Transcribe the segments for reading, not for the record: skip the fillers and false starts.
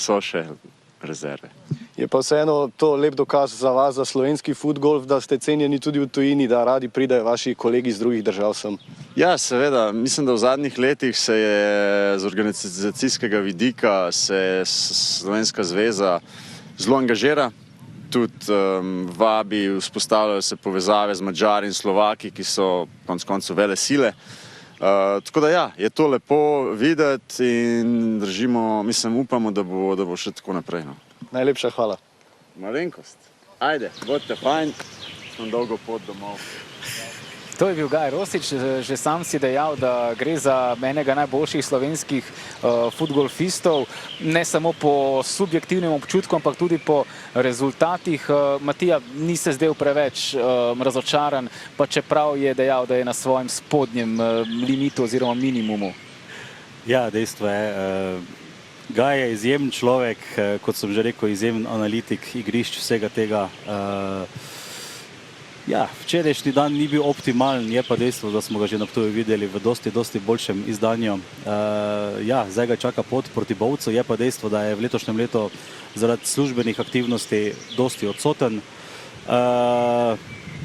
so še rezerve. Je pa vseeno to lep dokaz za vas, za slovenski futgolf, da ste cenjeni tudi v tujini, da radi pridejo vaši kolegi iz drugih držav sem. Ja, seveda. Mislim, da v zadnjih letih se je z organizacijskega vidika Slovenska zveza zelo angažira. Tudi vabi, vzpostavljajo se povezave z Madžari in Slovaki, ki so konec koncev vele sile. Tako da ja, je to lepo videti in upamo, da bo še tako naprej. Najlepša hvala. Malenkost. Ajde, bodite fajn, smo dolgo pot domov. To je bil Gaj Rosič, že sam si dejal, da gre za enega najboljših slovenskih futgolfistov, ne samo po subjektivnem občutku, ampak tudi po rezultatih. Matija ni se zdel preveč razočaran, pa čeprav je dejal, da je na svojem spodnjem limitu oziroma minimumu. Ja, dejstvo je. Gaj je izjemen človek, kot sem že rekel, izjemen analitik igrišč, vsega tega. Ja, včerajšnji dan ni bil optimalen, je pa dejstvo, da smo ga že na Ptuju videli v dosti boljšem izdanju. Ja, zdaj ga čaka pot proti Bovcu, je pa dejstvo, da je v letošnjem letu zaradi službenih aktivnosti dosti odsoten.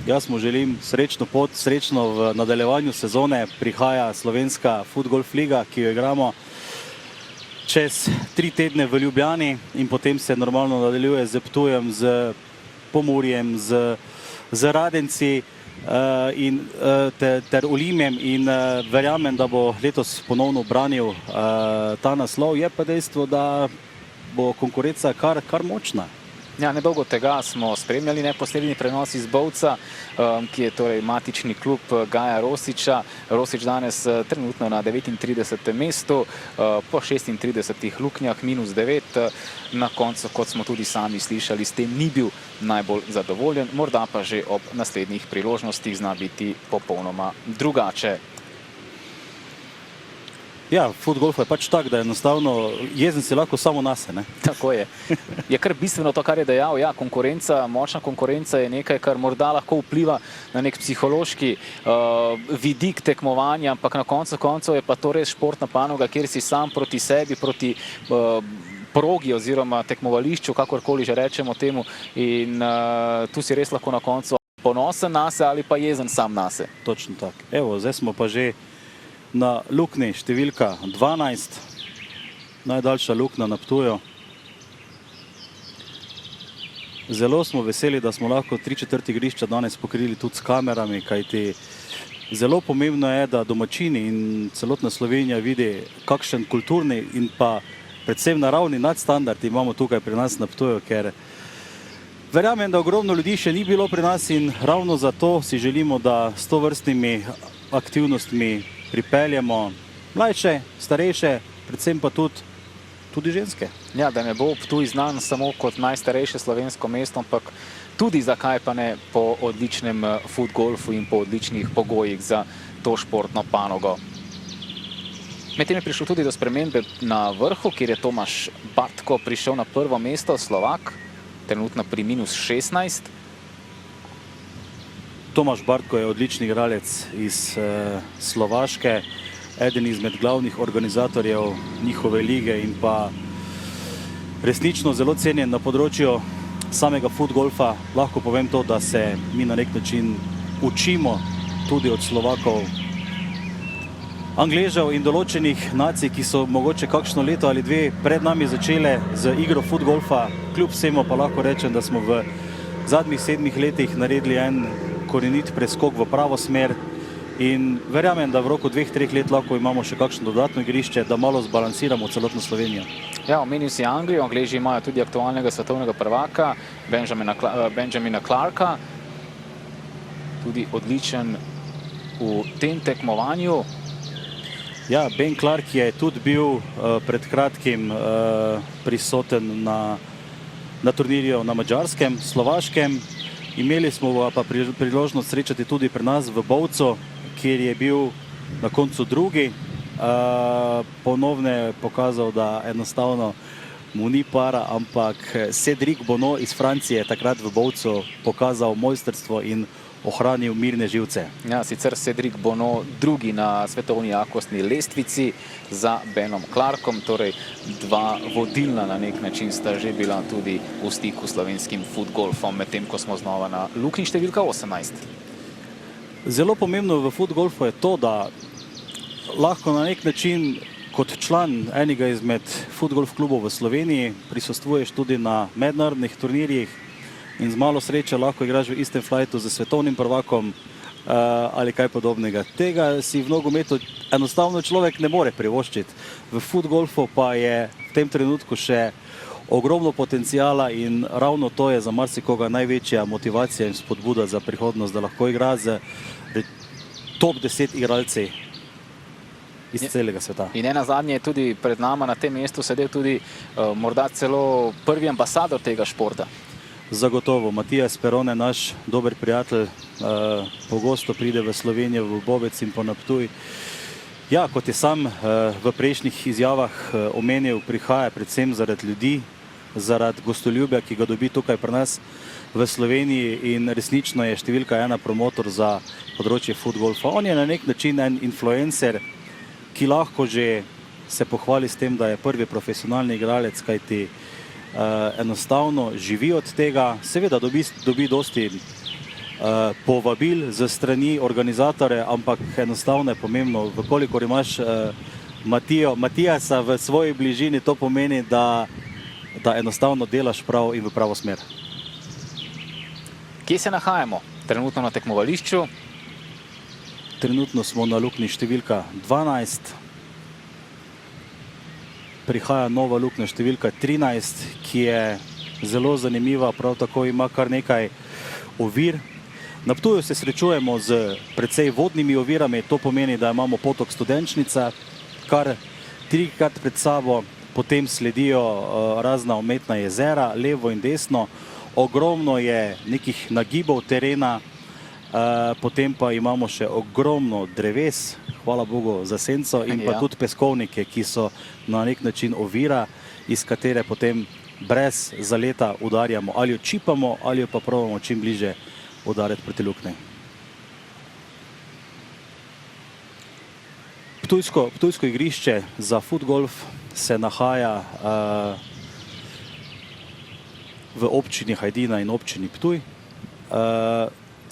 Jaz mu želim srečno pot, srečno v nadaljevanju sezone. Prihaja slovenska futgolf liga, ki jo igramo čez 3 tedne v Ljubljani in potem se normalno nadaljuje z Ptujem, z Pomurjem, z Radenci ter Olimjem in verjamem, da bo letos ponovno branil ta naslov. Je pa dejstvo, da bo konkurenca kar močna. Ja, nedolgo tega smo spremljali neposredni prenos iz Bovca, ki je torej matični klub Gaja Rosiča. Rosič danes trenutno na 39. mestu, po 36 luknjah, -9. Na koncu, kot smo tudi sami slišali, s tem ni bil najbolj zadovoljen, morda pa že ob naslednjih priložnostih zna biti popolnoma drugače. Ja, futgolf je pač tak, da enostavno jezen si lahko samo nase, ne? Tako je. Je kar bistveno to, kar je dejal. Ja, konkurenca, močna konkurenca je nekaj, kar morda lahko vpliva na nek psihološki vidik tekmovanja, ampak na koncu koncev je pa to res športna panoga, kjer si sam proti sebi, proti progi oziroma tekmovališču, kakorkoli že rečemo temu, in tu si res lahko na koncu ponosen nase ali pa jezen sam nase. Točno tako. Evo, zdaj smo pa že na luknji številka 12, najdaljša luknja na Ptuju. Zelo smo veseli, da smo lahko 3/4 igrišča danes pokrili tudi s kamerami, kajti zelo pomembno je, da domačini in celotna Slovenija vidi, kakšen kulturni in pa predvsem naravni nadstandard imamo tukaj pri nas na Ptuju, ker verjamem, da ogromno ljudi še ni bilo pri nas in ravno zato si želimo, da s tovrstnimi aktivnostmi pripeljemo mlajše, starejše, predvsem pa tudi ženske. Ja, da ne bo Ptuj znan samo kot najstarejše slovensko mesto, ampak tudi, zakaj pa ne, po odličnem futgolfu in po odličnih pogojih za to športno panogo. Medtem je prišlo tudi do spremembe na vrhu, kjer je Tomaš Bartko prišel na prvo mesto, Slovak, trenutno pri -16. Tomaš Bartko je odlični igralec iz Slovaške, eden izmed glavnih organizatorjev njihove lige in pa resnično zelo cenjen na področju samega futgolfa. Lahko povem to, da se mi na nek način učimo tudi od Slovakov, Angležev in določenih nacij, ki so mogoče kakšno leto ali dve pred nami začele z igro futgolfa. Kljub vsemu pa lahko rečem, da smo v zadnjih 7 letih naredili en korenit preskok v pravo smer in verjamem, da v roku 2-3 let lahko imamo še kakšno dodatno igrišče, da malo zbalansiramo celotno Slovenijo. Ja, omenil si Anglijo, Angleži imajo tudi aktualnega svetovnega prvaka, Benjamina Clarka, tudi odličen v tem tekmovanju. Ja, Ben Clark je tudi bil pred kratkim prisoten na turnirju na Madžarskem, Slovaškem. Imeli smo pa priložnost srečati tudi pri nas v Bovcu, kjer je bil na koncu drugi. Ponovno je pokazal, da enostavno mu ni para, ampak Cédric Bonneau iz Francije je takrat v Bovcu pokazal mojstrstvo in ohranil mirne živce. Ja, sicer Cedric Bono drugi na svetovni jakostni lestvici za Benom Clarkom, torej dva vodilna na nek način sta že bila tudi v stiku s slovenskim futgolfom, medtem ko smo znova na luknji številka 18. Zelo pomembno v futgolfu je to, da lahko na nek način kot član enega izmed futgolf klubov v Sloveniji prisostvuješ tudi na mednarodnih turnirjih in z malo sreče lahko igraš v istem flightu z svetovnim prvakom ali kaj podobnega. Tega si v nogometu enostavno človek ne more privoščiti. V futgolfu pa je v tem trenutku še ogromno potencijala in ravno to je za marsikoga največja motivacija in spodbuda za prihodnost, da lahko igra z top 10 igralci iz celega sveta. In nenazadnje je tudi pred nama na tem mestu sedel tudi morda celo prvi ambasador tega športa. Zagotovo. Matijas Perone, naš dober prijatelj, pogosto pride v Slovenijo, v Bobec in pa na Ptuj. Ja, kot je sam v prejšnjih izjavah omenil, prihaja predvsem zaradi ljudi, zaradi gostoljubja, ki ga dobi tukaj pri nas v Sloveniji in resnično je številka 1 promotor za področje futgolfa. On je na nek način en influencer, ki lahko že se pohvali s tem, da je prvi profesionalni igralec, kajti enostavno živi od tega. Seveda dobi dosti povabil ze strani organizatore, ampak enostavno je pomembno, vkolikor imaš Matijasa v svoji bližini, to pomeni, da enostavno delaš prav in v pravo smer. Kje se nahajamo? Trenutno na tekmovališču? Trenutno smo na luknji številka 12. Prihaja nova luknja številka 13, ki je zelo zanimiva, prav tako ima kar nekaj ovir. Na Ptuju se srečujemo z precej vodnimi ovirami, to pomeni, da imamo potok Studenčnica, kar 3-krat pred sabo, potem sledijo razna umetna jezera, levo in desno, ogromno je nekih nagibov terena, potem pa imamo še ogromno dreves, hvala Bogu za senco, in pa tudi peskovnike, ki so na nek način ovira, iz katere potem brez zaleta udarjamo, ali jo čipamo, ali jo pa probamo čim bliže udariti proti luknji. Ptujsko igrišče za futgolf se nahaja v občini Hajdina in občini Ptuj.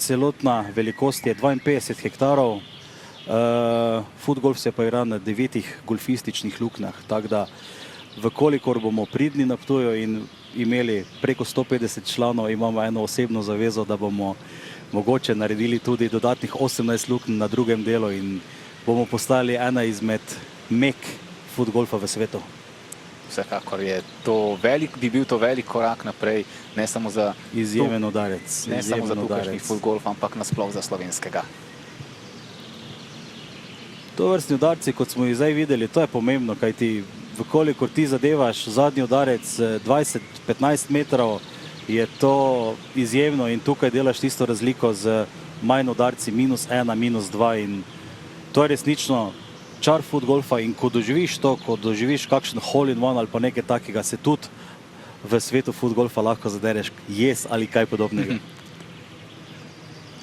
Celotna velikost je 52 hektarov, futgolf se pa igra na 9 golfističnih luknjah, tako da vkolikor bomo pridni na Ptuju in imeli preko 150 članov, imamo eno osebno zavezo, da bomo mogoče naredili tudi dodatnih 18 luknj na drugem delu in bomo postali ena izmed mek futgolfa v svetu. Vsekakor je to bi bil to velik korak naprej, ne samo za izjemen udarec, ne samo za tukajšnji futgolf, ampak nasploh za slovenskega. Tovrstni udarci, kot smo jih zdaj videli, to je pomembno, kajti vkolikor ti zadevaš zadnji udarec 20-15 metrov, je to izjemno in tukaj delaš tisto razliko z manj udarci, -1, -2 in to je resnično čar futgolfa in ko doživiš to, ko doživiš kakšen hole-in-one ali pa nekaj takega, se tudi v svetu futgolfa lahko zadereš jez ali kaj podobnega.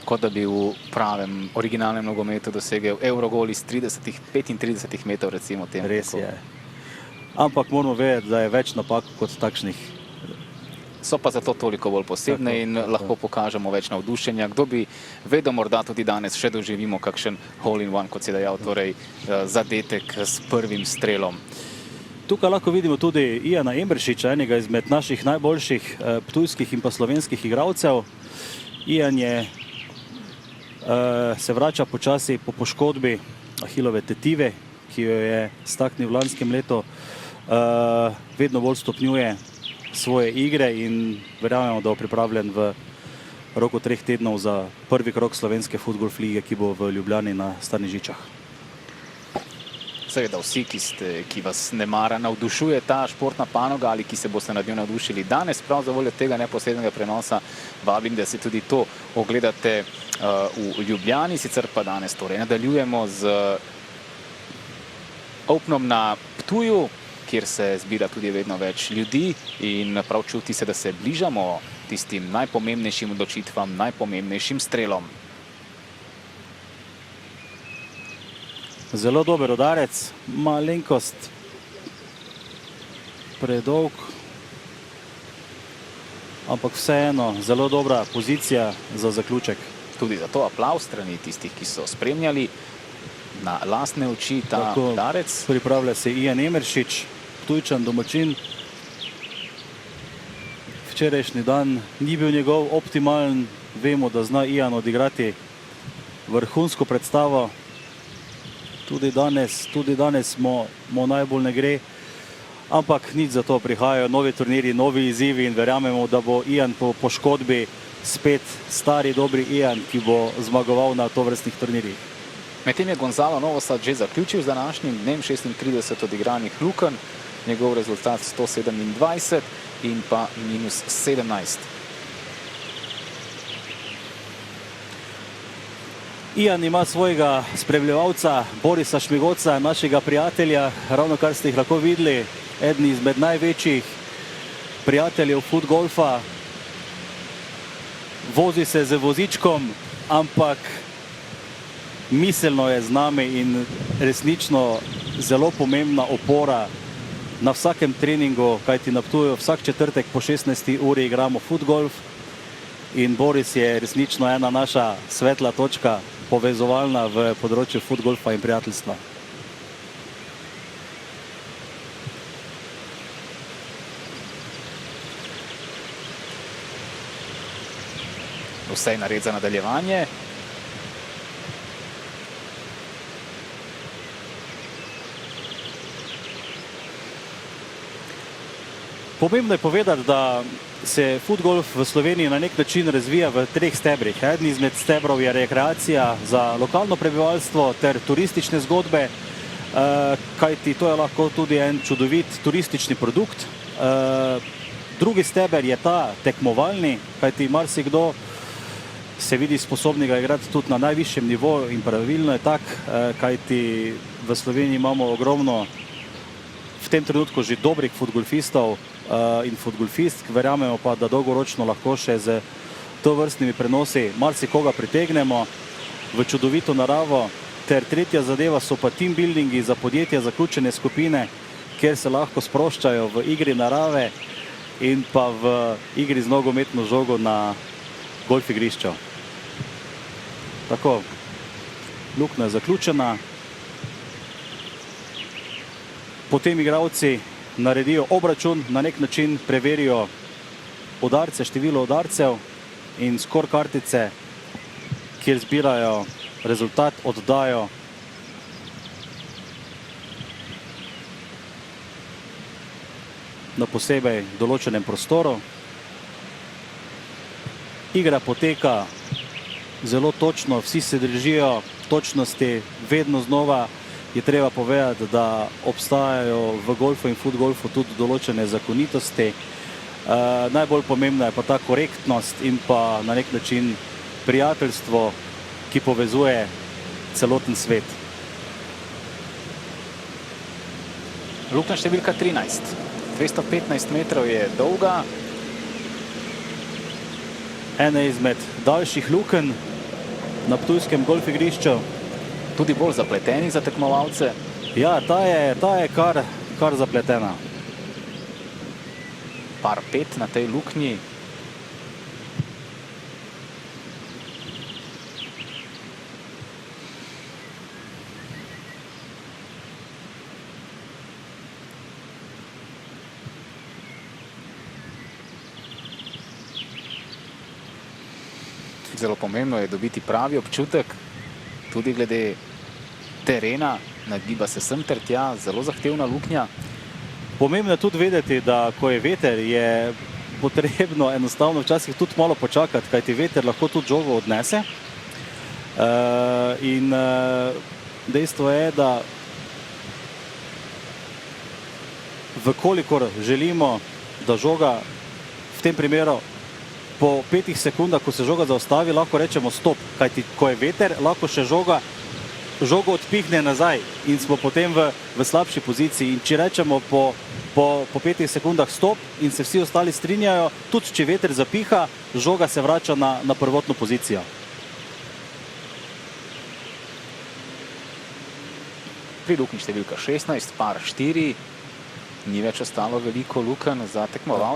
Kot da bi v pravem originalnem nogometu dosegel Eurogol iz 35 metrov, recimo temu. Res je. Ampak moramo vedeti, da je več napak kot takšnih. So pa zato toliko bolj posebne in lahko pokažemo več navdušenja. Kdo bi vedel, morda tudi danes še doživimo kakšen hole-in-one, kot si dejal, torej zadetek s prvim strelom. Tukaj lahko vidimo tudi Ijana Embršiča, enega izmed naših najboljših ptujskih in pa slovenskih igralcev. Ijan se vrača počasi po poškodbi ahilove tetive, ki jo je staknil v lanskem letu. Vedno bolj stopnjuje svoje igre in verjamemo, da bo pripravljen v roku 3 tednov za prvi krog slovenske futgolf lige, ki bo v Ljubljani na Stanižičah. Seveda vsi, ki vas ne mara, navdušuje ta športna panoga ali ki se boste nad njo navdušili danes, prav za voljo tega neposrednega prenosa, vabim, da si tudi to ogledate v Ljubljani, sicer pa danes torej nadaljujemo z Opnom na Ptuju. kjer se zbira tudi vedno več ljudi in prav čuti se, da se bližamo tistim najpomembnejšim odločitvam, najpomembnejšim strelom. Zelo dober udarec, malenkost predolg, ampak vseeno zelo dobra pozicija za zaključek. Tudi zato aplavz strani tistih, ki so spremljali na lastne oči ta udarec. Pripravlja se Ian Emeršič, Ptujčan, domačin. Včerajšnji dan ni bil njegov optimalen, vemo, da zna Ian odigrati vrhunsko predstavo. Tudi danes mu najbolj ne gre, ampak nič za to, prihajajo novi turniri, novi izzivi in verjamemo, da bo Ian po poškodbi spet stari dobri Ian, ki bo zmagoval na tovrstnih turnirjih. Medtem je Gonzalo Novosad že zaključil z današnjim dnem, 36 odigranih lukenj, njegov rezultat 127 in pa -17. Ian ima svojega spremljevalca Borisa Šmigoca, našega prijatelja, ravno kar ste jih lahko videli, eden izmed največjih prijateljev futgolfa. Vozi se z vozičkom, ampak miselno je z nami in resnično zelo pomembna opora na vsakem treningu, kajti na Ptuju vsak četrtek po 16. uri igramo futgolf in Boris je resnično ena naša svetla točka, povezovalna v področju futgolfa in prijateljstva. Vse je nared za nadaljevanje. Pomembno je povedati, da se futgolf v Sloveniji na nek način razvija v 3 stebrih. Eden izmed stebrov je rekreacija za lokalno prebivalstvo ter turistične zgodbe, kajti to je lahko tudi en čudovit turistični produkt. Drugi steber je ta tekmovalni, kajti marsikdo se vidi sposobnega igrati tudi na najvišjem nivoju in pravilno je tak, kajti v Sloveniji imamo ogromno v tem trenutku že dobrih futgolfistov in futgolfistk, verjamemo pa, da dolgoročno lahko še z tovrstnimi prenosi marsikoga pritegnemo v čudovito naravo. Ter tretja zadeva so pa team buildingi za podjetja, zaključene skupine, kjer se lahko sproščajo v igri narave in pa v igri z nogometno žogo na golf igrišču. Tako, luknja je zaključena. Potem igralci naredijo obračun, na nek način preverijo udarce, število udarcev in skor kartice, kjer zbirajo rezultat, oddajo na posebej določenem prostoru. Igra poteka zelo točno, vsi se držijo točnosti, vedno znova je treba povedati, da obstajajo v golfu in futgolfu tudi določene zakonitosti. Najbolj pomembna je pa ta korektnost in pa na nek način prijateljstvo, ki povezuje celoten svet. Luknja številka 13. 215 metrov je dolga. Ena izmed daljših lukenj na ptujskem golf igrišču. Tudi bolj zapleteni za tekmovalce. Ja, ta je kar zapletena. Par 5 na tej luknji. Zelo pomembno je dobiti pravi občutek, tudi glede terena, nagiba se sem ter tja, zelo zahtevna luknja. Pomembno je tudi vedeti, da ko je veter, je potrebno enostavno včasih tudi malo počakati, kajti veter lahko tudi žogo odnese. In dejstvo je, da vkolikor želimo, da žoga v tem primeru po 5 sekundah, ko se žoga zaustavi, lahko rečemo stop, kajti ko je veter, lahko še žoga žogo odpihne nazaj in smo potem v slabši poziciji. In če rečemo po 5 sekundah stop in se vsi ostali strinjajo, tudi če veter zapiha, žoga se vrača na prvotno pozicijo. Pri luknji številka 16, par 4, ni več ostalo veliko lukenj za tekmovalce.